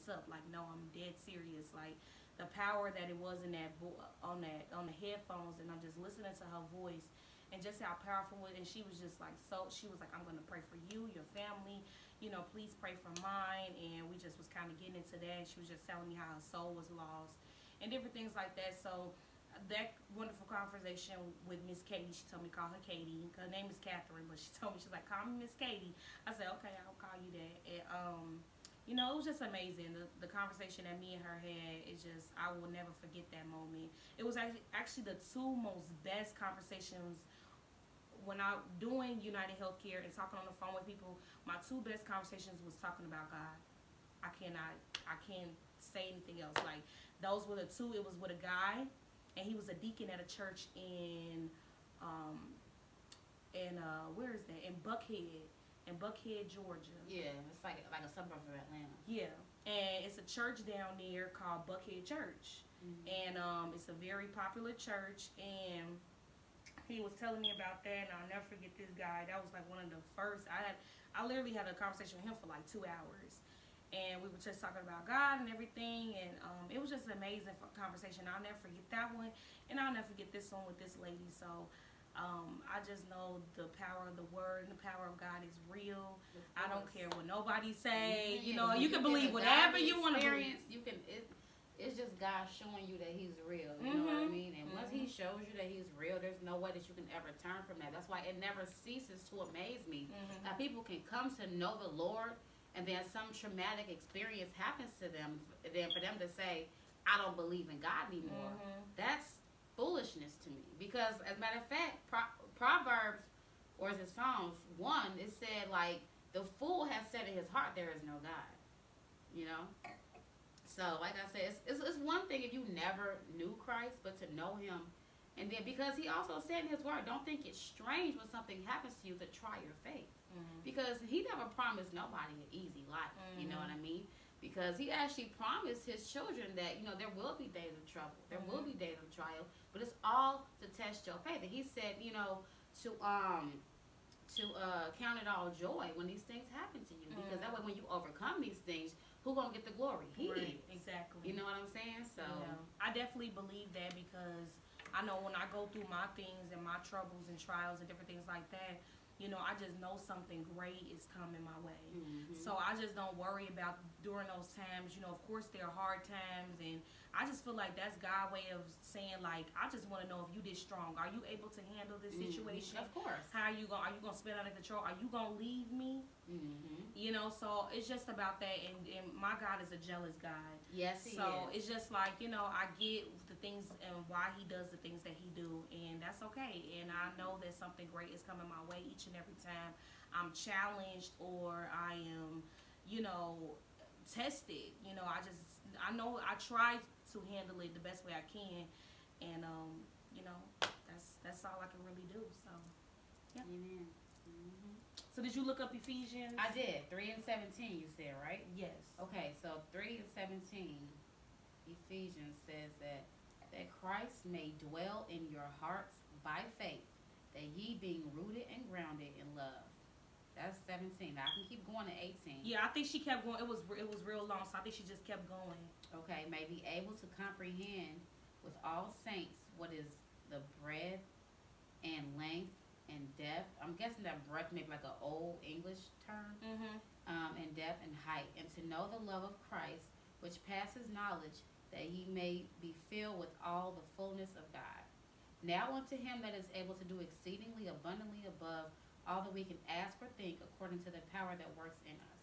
this up. Like, no, I'm dead serious. Like, the power that it was in on the headphones, and I'm just listening to her voice, and just how powerful it was. And she was just like, so she was like, I'm gonna pray for you, your family, please pray for mine. And we just was kind of getting into that. She was just telling me how her soul was lost and different things like that. So that wonderful conversation with Miss Katie, she told me to call her Katie. Her name is Catherine, but she told me, she's like, call me Miss Katie. I said, okay, I'll call you that. And it was just amazing. The conversation that me and her had is just, I will never forget that moment. It was actually the two most best conversations when I doing United Healthcare and talking on the phone with people. My two best conversations was talking about God. I can't say anything else. Like, those were the two. It was with a guy, and he was a deacon at a church um where is that? In Buckhead, Georgia. Yeah, it's like a suburb of Atlanta. Yeah, and it's a church down there called Buckhead Church, and it's a very popular church. And he was telling me about that, and I'll never forget this guy. That was like one of the first I literally had a conversation with him for like 2 hours, and we were just talking about God and everything, and it was just an amazing conversation. I'll never forget that one, and I'll never forget this one with this lady. So I just know the power of the word and the power of God is real. I don't care what nobody say. You can believe whatever you want to believe. It's just God showing you that He's real. You know what I mean? And once He shows you that He's real, there's no way that you can ever turn from that. That's why it never ceases to amaze me that people can come to know the Lord, and then some traumatic experience happens to them. Then for them to say, I don't believe in God anymore, that's foolishness to me. Because as a matter of fact, Proverbs, or is it Psalms 1, it said, like, the fool has said in his heart there is no God. You know? So, like I said, it's one thing if you never knew Christ, but to know Him. And then, because He also said in His Word, don't think it's strange when something happens to you to try your faith. Because He never promised nobody an easy life. You know what I mean? Because He actually promised His children that, there will be days of trouble. There will be days of trial. But it's all to test your faith. And He said, to count it all joy when these things happen to you. Because that way, when you overcome these things, who gonna get the glory? He right, is. exactly. You know what I'm saying? So I definitely believe that, because I know when I go through my things and my troubles and trials and different things like that, I just know something great is coming my way. So I just don't worry about during those times. Of course there are hard times, and I just feel like that's God's way of saying, like, I just want to know if you this strong. Are you able to handle this situation? Of course. How are you gonna spin out of control? Are you gonna leave me? So it's just about that, and my God is a jealous God. Yes, He is. So it's just like, I get the things and why He does the things that He do, and that's okay. And I know that something great is coming my way each and every time I'm challenged or I am, tested. I know I try to handle it the best way I can, and that's all I can really do. So yeah. Amen. So did you look up Ephesians? I did. 3:17 you said, right? Yes. Okay, so 3:17 Ephesians says that Christ may dwell in your hearts by faith, that ye being rooted and grounded in love. That's 17. Now I can keep going to 18. Yeah, I think she kept going. It was real long, so I think she just kept going. Okay, may be able to comprehend with all saints what is the breadth and length and depth. I'm guessing that breadth maybe like an old English term. And depth and height, and to know the love of Christ, which passes knowledge, that ye may be filled with all the fullness of God. Now unto Him that is able to do exceedingly abundantly above all that we can ask or think, according to the power that works in us.